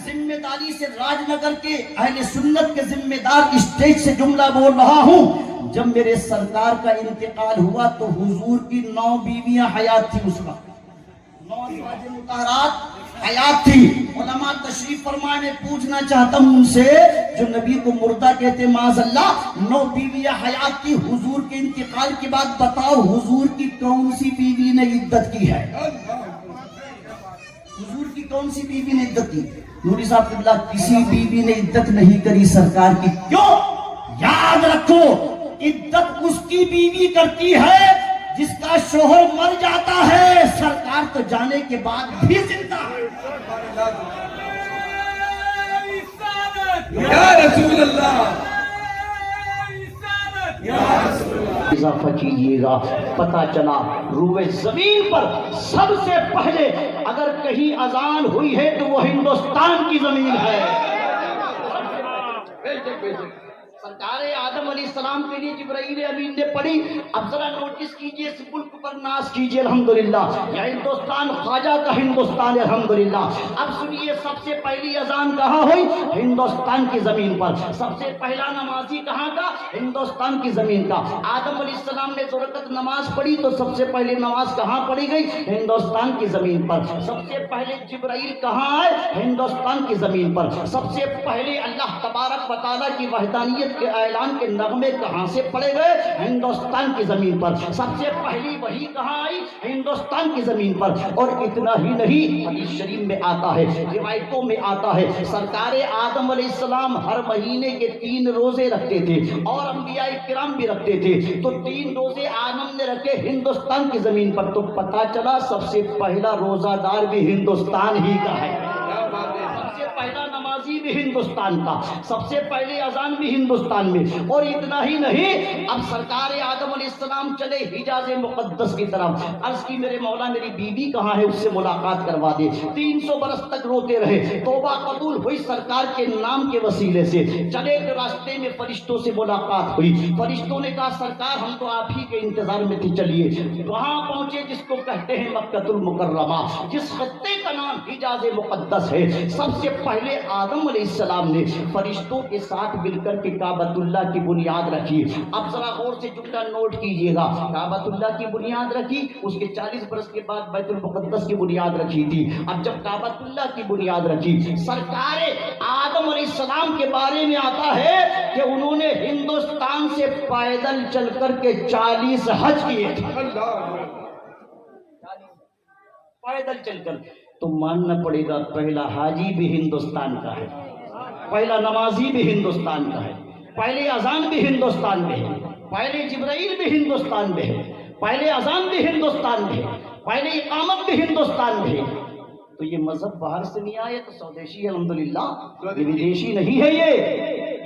ذمہ داری سے راج نگر کے اہل سنت کے ذمہ دار اسٹیج سے جملہ بول رہا ہوں، جب میرے سرکار کا انتقال ہوا تو حضور کی 9 بیویاں حیات تھی، اس وقت 9 ازواج مطہرات حیات تھی۔ علماء تشریف فرمائے، میں پوچھنا چاہتا ہوں ان سے جو نبی کو مردہ کہتے معاذ اللہ، 9 بیویاں حیات تھی، حضور کے انتقال کے بعد بتاؤ حضور کی کون سی بیوی نے عدت کی ہے؟ حضور کی کون سی بیوی نے عدت کی؟ نوری صاحب قبلہ کسی بیوی نے عدت نہیں کری سرکار کی۔ کیوں؟ یاد رکھو عدت اس کی بیوی کرتی ہے جس کا شوہر مر جاتا ہے، سرکار تو جانے کے بعد بھی زندہ ہے۔ یا رسول اللہ، یا رسول اللہ۔ اضافہ کیجئے گا، پتہ چلا روئے زمین پر سب سے پہلے اگر کہیں اذان ہوئی ہے تو وہ ہندوستان کی زمین ہے۔ سرکار آدم علیہ السلام کے لیے جبرائیل امین نے پڑھی۔ اب ذرا نوٹس کیجئے، اس ملک پر ناز کیجئے الحمدللہ، یا ہندوستان خواجہ کا ہندوستان ہے الحمدللہ۔ اب سنیے، سب سے پہلی اذان کہاں ہوئی؟ ہندوستان کی زمین پر۔ سب سے پہلا نمازی کہاں کا؟ ہندوستان کی زمین کا۔ آدم علیہ السلام نے 2 رکعت نماز پڑھی تو سب سے پہلے نماز کہاں پڑھی گئی؟ ہندوستان کی زمین پر۔ سب سے پہلے جبرائیل کہاں آئے؟ ہندوستان کی زمین پر۔ سب سے پہلے اللہ تبارک و تعالیٰ کی وحدانیت کے اعلان کے نغمے کہاں سے پڑے گئے؟ ہندوستان کی زمین پر۔ سب سے پہلی وحی کہاں آئی؟ ہندوستان کی زمین پر۔ اور اتنا ہی نہیں، حدیث شریف میں آتا ہے، روایتوں میں آتا ہے، سرکار آدم علیہ السلام ہر مہینے کے 3 روزے رکھتے تھے اور انبیاء کرام بھی رکھتے تھے، تو 3 روزے آدم نے رکھے ہندوستان کی زمین پر، تو پتہ چلا سب سے پہلا روزہ دار بھی ہندوستان ہی کا ہے، سب سے پہلا نمازی بھی ہندوستان کا، سب سے پہلے اذان بھی ہندوستان میں۔ اور اتنا ہی نہیں، اب سرکار آدم علیہ السلام چلے حجاز مقدس کی طرف، عرض کی میرے مولا میری بیوی کہاں ہے، اس سے ملاقات کروا دے۔ 300 برس تک روتے رہے، توبہ قبول ہوئی سرکار کے نام کے وسیلے سے۔ چلے تو راستے میں فرشتوں سے ملاقات ہوئی، فرشتوں نے کہا سرکار ہم تو آپ ہی کے انتظار میں تھے، چلیے۔ وہاں پہنچے جس کو کہتے ہیں مکہ المکرمہ، جس خطے کا نام حجاز مقدس ہے۔ سب سے پہلے آدم علیہ السلام نے فرشتوں کے ساتھ مل کر کے کعبۃ اللہ کی بنیاد رکھی۔ اب ذرا غور سے جملہ نوٹ کیجئے گا، کعبۃ اللہ کی بنیاد رکھی، اس کے 40 برس کے بعد بیت المقدس کی بنیاد رکھی تھی۔ اب جب کعبۃ اللہ کی بنیاد رکھی، سرکار آدم علیہ السلام کے بارے میں آتا ہے کہ انہوں نے ہندوستان سے پیدل چل کر کے 40 حج کیے تھے، پیدل چل کر۔ تو ماننا پڑے گا پہلا حاجی بھی ہندوستان کا ہے، پہلا نمازی بھی ہندوستان کا ہے، پہلے اذان بھی ہندوستان میں ہے، پہلے جبرائیل بھی ہندوستان میں ہے، پہلے اذان بھی ہندوستان میں ہے، پہلے اقامت بھی ہندوستان میں ہے۔ تو یہ مذہب باہر سے نہیں آیا، تو سودیشی ہے الحمدللہ، یہ ودیشی نہیں ہے،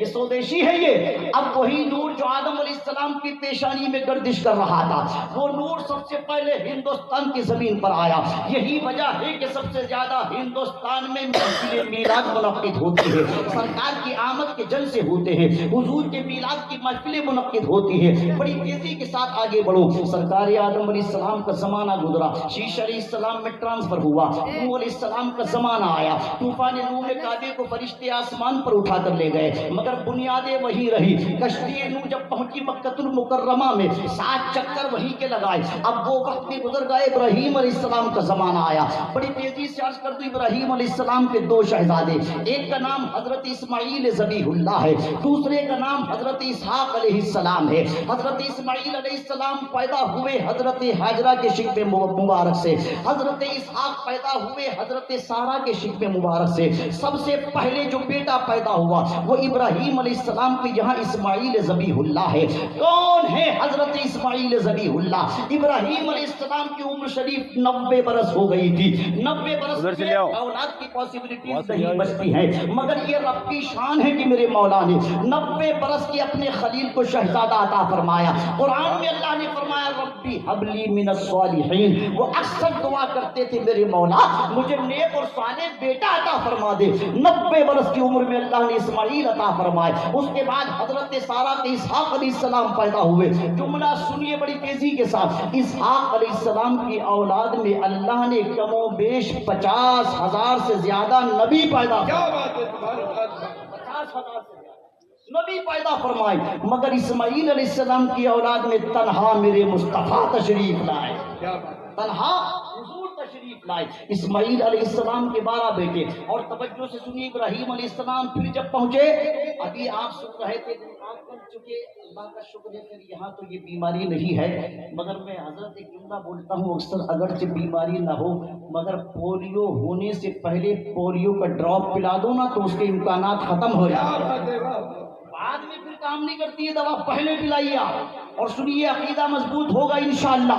یہ سودیشی ہے۔ یہ اب وہی نور جو آدم علیہ السلام کی پیشانی میں گردش کر رہا تھا، وہ نور سب سے پہلے ہندوستان کی زمین پر آیا۔ یہی وجہ ہے کہ سب سے زیادہ ہندوستان میں محفل میلاد منعقد ہوتی ہے، سرکار کی آمد کے جلسے ہوتے ہیں، حضور کے میلاد کی محفلیں منعقد ہوتی ہیں۔ بڑی تیزی کے ساتھ آگے بڑھو، سرکار آدم علیہ السلام کا زمانہ گزرا، شیش علیہ السلام میں ٹرانسفر ہوا، نوح علیہ السلام کا زمانہ آیا، طوفان نوح میں کعبے کو فرشتے آسمان پر اٹھا کر لے گئے، مگر بنیادیں وہی رہی۔ کشتی نوح جب پہنچی مکہ المکرمہ میں، 7 چکر وہی کے لگائے۔ اب وہ وقت بھی گزر گئے، ابراہیم علیہ السلام کا زمانہ آیا۔ بڑی تیزی سے عرض کر دوں، ابراہیم علیہ السلام کے 2 شہزادے، ایک کا نام حضرت اسماعیل ذبیح اللہ ہے، دوسرے کا نام حضرت اسحاق علیہ السلام ہے۔ حضرت اسماعیل علیہ السلام پیدا ہوئے حضرت ہاجرہ کے شکم مبارک سے، حضرت اسحاق پیدا ہوئے حضرت سارہ کے شکم مبارک سے۔ سب سے پہلے جو بیٹا پیدا ہوا وہ ابراہیم علیہ السلام کے یہاں اسماعیل ذبیح اللہ ہے۔ کون ہے حضرت اسماعیل ذبیح اللہ؟ ابراہیم علیہ السلام کی عمر شریف 90 برس ہو گئی تھی، 90 برس میں اولاد کی پاسبلٹیز نہیں بچتی ہیں، مگر یہ رب کی شان ہے کہ میرے مولا نے 90 برس کی اپنے خلیل کو شہزادہ عطا فرمایا۔ قرآن میں اللہ نے فرمایا ربی حب لی من الصالحین، وہ اکثر دعا کرتے تھے میرے مولا مجھے نیک اور صالح بیٹا عطا فرما دے۔ 90 برس کی عمر میں اللہ نے اسماعیل عطا فرمائے. اس کے بعد حضرت سارہ کے اسحاق علیہ السلام پیدا ہوئے. جملہ سنیے بڑی تیزی کے ساتھ. اسحاق علیہ السلام کی اولاد میں اللہ نے کم و بیش 50,000 سے زیادہ نبی پیدا کیا فرمائے. بات ہے، سبحان اللہ. 50,000 سے زیادہ نبی پیدا فرمائے. مگر اسماعیل علیہ السلام کی اولاد میں تنہا میرے مصطفیٰ تشریف لائے. کیا بات ہے. تنہا حضور تشریف لائے. اسماعیل علیہ السلام کے 12 بیٹے. اور توجہ سے سنیے, ابراہیم علیہ السلام پھر جب پہنچے, ابھی آپ سن رہے تھے آپ کر چکے, اللہ کا شکر ہے پھر یہاں تو یہ بیماری نہیں ہے, مگر میں حضرت ایک جملہ بولتا ہوں اکثر, اگرچہ بیماری نہ ہو مگر پولیو ہونے سے پہلے پولیو کا ڈراپ پلا دو نا تو اس کے امکانات ختم ہو کیا جائیں. بات ہے، واہ واہ. بعد میں پھر کام نہیں کرتی ہے دوا, پہلے پلائیے آپ. اور سنیے, عقیدہ مضبوط ہوگا انشاءاللہ.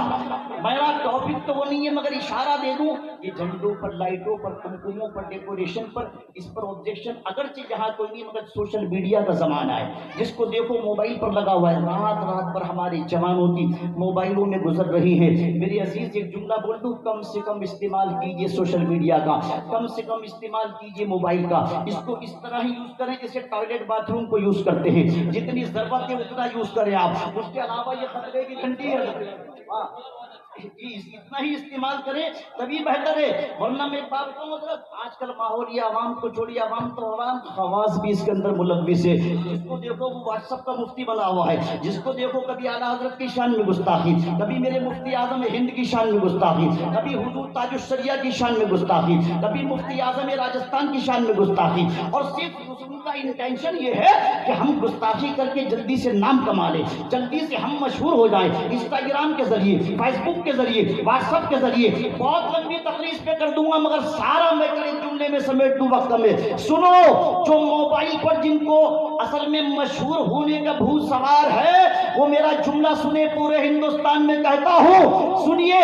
میرا ٹاپک تو وہ نہیں ہے مگر اشارہ دے دوں, یہ جھنڈوں پر, لائٹوں پر, کمکموں پر, ڈیکوریشن پر, اس پر آبجیکشن اگرچہ جہاں کوئی نہیں, مگر سوشل میڈیا کا زمانہ ہے. جس کو دیکھو موبائل پر لگا ہوا ہے, رات رات پر ہمارے جوانوں کی موبائلوں میں گزر رہی ہے. میرے عزیز ایک جملہ بول دوں, کم سے کم استعمال کیجئے سوشل میڈیا کا, کم سے کم استعمال کیجئے موبائل کا. اس کو اس طرح ہی یوز کریں جیسے ٹوائلٹ باتھ روم کو یوز کرتے ہیں, جتنی ضرورت ہے اتنا یوز کریں آپ. اس کے علاوہ یہ خطرے کی گھنٹی ہے, اتنا ہی استعمال کریں تبھی بہتر ہے. ورنہ میں بات کروں حضرت, آج کل ماحول یہ عوام کو چھوڑیے, عوام تو عوام, خواص بھی اس کے اندر ملوث ہے. جس کو دیکھو وہ واٹس ایپ کا مفتی بنا ہوا ہے, جس کو دیکھو کبھی اعلیٰ حضرت کی شان میں گستاخی, کبھی میرے مفتی اعظم ہند کی شان میں گستاخی, کبھی حضور تاج الشریعہ کی شان میں گستاخی, کبھی مفتی اعظم راجستھان کی شان میں گستاخی. اور صرف ان کا انٹینشن یہ ہے کہ ہم گستاخی کر کے جلدی سے نام کما لیں, جلدی سے ہم مشہور ہو جائیں, انسٹاگرام کے ذریعے, فیس بک کے ذریعے, واٹس ایپ کے ذریعے. بہت لمبی تقریر پہ کر دوں گا مگر سارا میں ایک جملے میں سمیٹ دوں وقت میں. سنو, جو موبائل پر جن کو اصل میں مشہور ہونے کا بھوت سوار ہے, وہ میرا جملہ سنے, پورے ہندوستان میں کہتا ہوں, سنیے,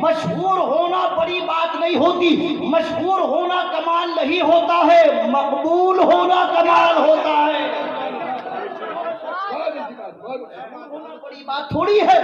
مشہور ہونا بڑی بات نہیں ہوتی, مشہور ہونا کمال نہیں ہوتا ہے, مقبول ہونا کمال ہوتا ہے. بہت اچھی بات، بہت اچھی بات. ہونا بڑی بات تھوڑی ہے,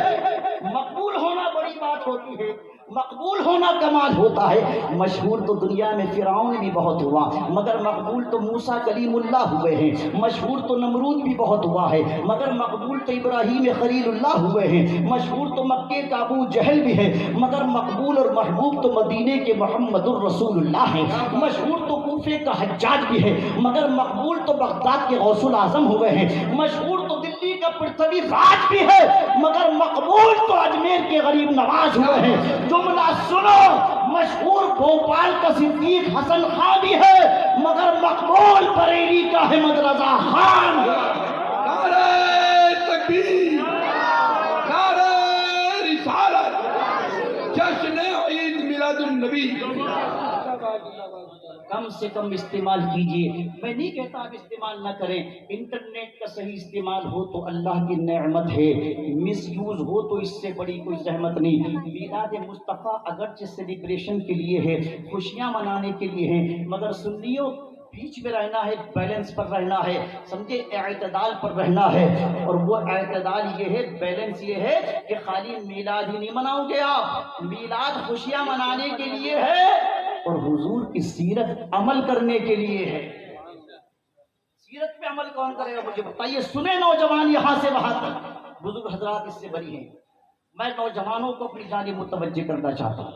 مقبول ہونا بڑی بات ہوتی ہے, مقبول ہونا کمال ہوتا ہے. مشہور تو دنیا میں فرعون بھی بہت ہوا, مگر مقبول تو موسیٰ کلیم اللہ ہوئے ہیں. مشہور تو نمرود بھی بہت ہوا ہے, مگر مقبول تو ابراہیم خلیل اللہ ہوئے ہیں. مشہور تو مکے کا ابو جہل بھی ہے, مگر مقبول اور محبوب تو مدینے کے محمد الرسول اللہ ہیں. مشہور تو کوفے کا حجاج بھی ہے, مگر مقبول تو بغداد کے غوث الاعظم ہوئے ہیں. مشہور تو دلی کا پرتوی راج بھی ہے, مگر مقبول تو اجمیر کے غریب نواز ہوئے ہیں. جملہ سنو, مشہور بھوپال کا صدیق حسن خان بھی ہے, مگر مقبول بریلی کا احمد رضا خان. نعرہ تکبیر، نعرہ رسالت، جشن عید میلاد النبی. کم سے کم استعمال کیجئے. میں نہیں کہتا آپ استعمال نہ کریں, انٹرنیٹ کا صحیح استعمال ہو تو اللہ کی نعمت ہے, مس یوز ہو تو اس سے بڑی کوئی زحمت نہیں. میلاد مصطفیٰ اگرچہ سیلیبریشن کے لیے ہے, خوشیاں منانے کے لیے ہے, مگر سنیو, بیچ میں رہنا ہے, بیلنس پر رہنا ہے, سمجھے, اعتدال پر رہنا ہے. اور وہ اعتدال یہ ہے, بیلنس یہ ہے کہ خالی میلاد ہی نہیں مناؤ گے آپ, میلاد خوشیاں منانے کے لیے ہے اور حضور کی سیرت عمل کرنے کے لیے ہے. سیرت پہ عمل کون کرے گا مجھے بتائیے. سنے نوجوان یہاں سے وہاں تک, بزرگ حضرات اس سے بری ہیں. میں نوجوانوں کو اپنی جانب متوجہ کرنا چاہتا ہوں,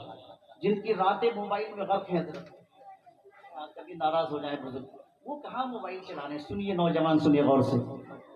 جن کی راتیں موبائل میں غرق ہیں. کبھی ناراض ہو جائے بزرگ, وہ کہاں موبائل چلانے. سنیے نوجوان, سنیے غور سے,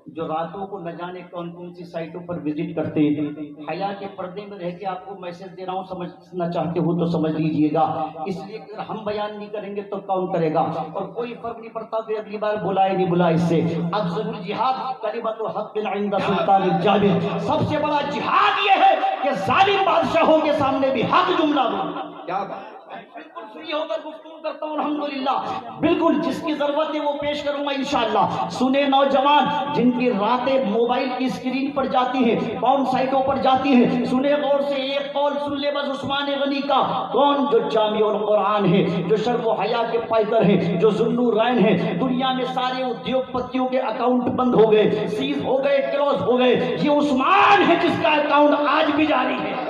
جو راتوں کو نہ جانے کون کون سی سائٹوں پر وزٹ کرتے ہیں, حیا کے پردے میں رہ کے آپ کو میسج دے رہا ہوں, سمجھنا چاہتے ہو تو سمجھ لیجئے گا. اس لیے اگر ہم بیان نہیں کریں گے تو کون کرے گا, اور کوئی فرق نہیں پڑتا کہ اگلی بار بلائے نہیں بلائے. اس سے افضل الجہاد کلمۃ حق عند سلطان الجابر, سب سے بڑا جہاد یہ ہے کہ ظالم بادشاہوں کے سامنے بھی حق جملہ بولنا. کیا بات. بالکل فری ہو کر گفتگو کرتا ہوں الحمدللہ, بالکل جس کی ضرورت ہے وہ پیش کروں گا انشاءاللہ. سنے نوجوان, جن کی راتیں موبائل کی اسکرین پر جاتی ہیں, پاؤن سائٹوں پر جاتی ہیں, سنے غور سے, ایک قول سن لے بس عثمان غنی کا. کون؟ جو جامع القرآن ہے, جو شرف و حیا کے پائکر ہیں, جو ذوالنورین ہیں. دنیا میں سارے ادیوگ پتیوں کے اکاؤنٹ بند ہو گئے, سیز ہو گئے, کلوز ہو گئے. یہ عثمان ہے جس کا اکاؤنٹ آج بھی جاری ہے.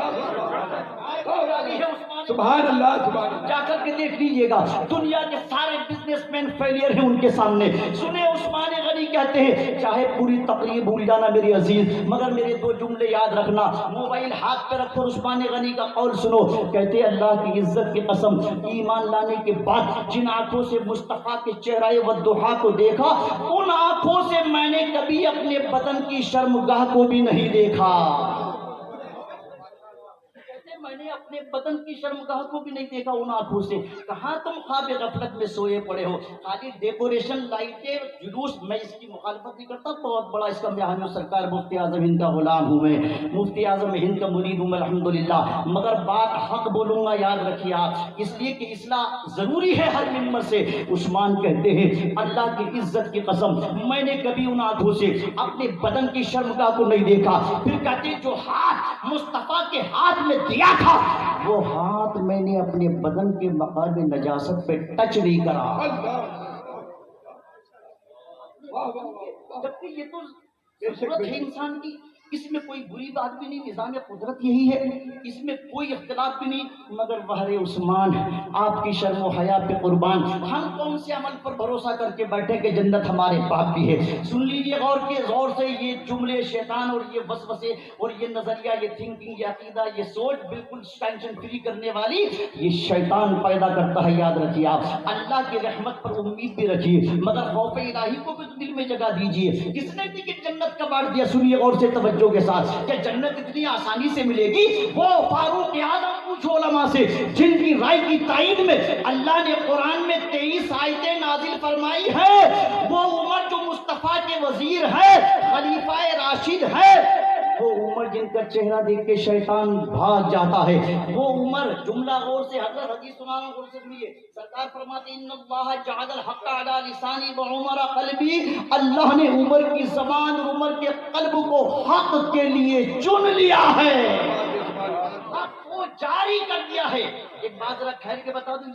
سبحان اللہ، سبحان اللہ. جا کر کے دیکھ لیجئے گا, دنیا کے سارے بزنس مین فیلئر ہیں ان کے سامنے. سنے عثمان غنی کہتے ہیں چاہے پوری تقریر بھول جانا میری عزیز مگر میرے دو جملے یاد رکھنا. موبائل ہاتھ پہ رکھو عثمان غنی کا قول سنو. کہتے ہیں اللہ کی عزت کی قسم ایمان لانے کے بعد جن آنکھوں سے مصطفیٰ کے چہرہ والضحیٰ کو دیکھا ان آنکھوں سے میں نے کبھی اپنے بدن کی شرمگاہ کو بھی نہیں دیکھا. میں نے اپنے بدن کی شرمگاہ کو بھی نہیں دیکھا ان آنکھوں سے. کہاں تم خواب غفلت میں سوئے پڑے ہو. خالی ڈیکوریشن لائٹیں جلوس. میں اس کی مخالفت نہیں کرتا, بہت بڑا اس کا میں ہوں سرکار مفتی اعظم ہند کا غلام ہوں, میں مفتی اعظم ہند کا مرید ہوں الحمدللہ, مگر بات حق بولوں گا یاد رکھیے آپ, اس لیے کہ اصلاح ضروری ہے ہر ممبر سے. عثمان کہتے ہیں اللہ کی عزت کی قسم میں نے کبھی ان آنکھوں سے اپنے بدن کی شرمگاہ کو نہیں دیکھا. پھر کہتے ہیں جو ہاتھ مصطفیٰ کے ہاتھ میں دیا تھا وہ ہاتھ میں نے اپنے بدن کے مقام نجاست پہ ٹچ نہیں کرا. جبکہ یہ تو ضرورت ہے انسان کی, اس میں کوئی بری بات بھی نہیں, نظام قدرت یہی ہے, اس میں کوئی اختلاف بھی نہیں. مگر بہر عثمان آپ کی شرم و حیا پہ قربان, ہم کون سے عمل پر بھروسہ کر کے بیٹھے کہ جنت ہمارے باپ بھی ہے. سن لیجیے غور سے یہ جملے شیطان اور یہ وسوسے اور یہ نظریہ, یہ تھنکنگ, یہ عقیدہ, یہ سوچ بالکل ٹینشن فری کرنے والی یہ شیطان پیدا کرتا ہے. یاد رکھیے آپ اللہ کی رحمت پر امید بھی رکھیے مگر خوف الہی کو بھی دل میں جگہ دیجیے. کس نے ٹکٹ جنت کا بانٹ دیا؟ سنیے غور سے توجہ کے ساتھ کہ جنت اتنی آسانی سے ملے گی. وہ فاروق اعظم پوچھو علماء سے جن کی رائے کی تائید میں اللہ نے قرآن میں 23 آیتیں نازل فرمائی ہے. وہ عمر جو مصطفیٰ کے وزیر ہے, خلیفہ راشد ہے, وہ عمر جن کا چہرہ دیکھ کے شیطان بھاگ جاتا ہے. وہ عمر جملہ غور سے, حضرت حدیث سنانا غور سے سنیے. سرکار فرماتے ہیں ان اللہ جعل الحق علی لسانی وعمر قلبی, اللہ نے عمر کی زبان اور عمر کے قلب کو حق کے لیے چن لیا ہے, حق کو جاری کر دیا ہے. ایک بات ذرا ٹھہر کے بتا دوں.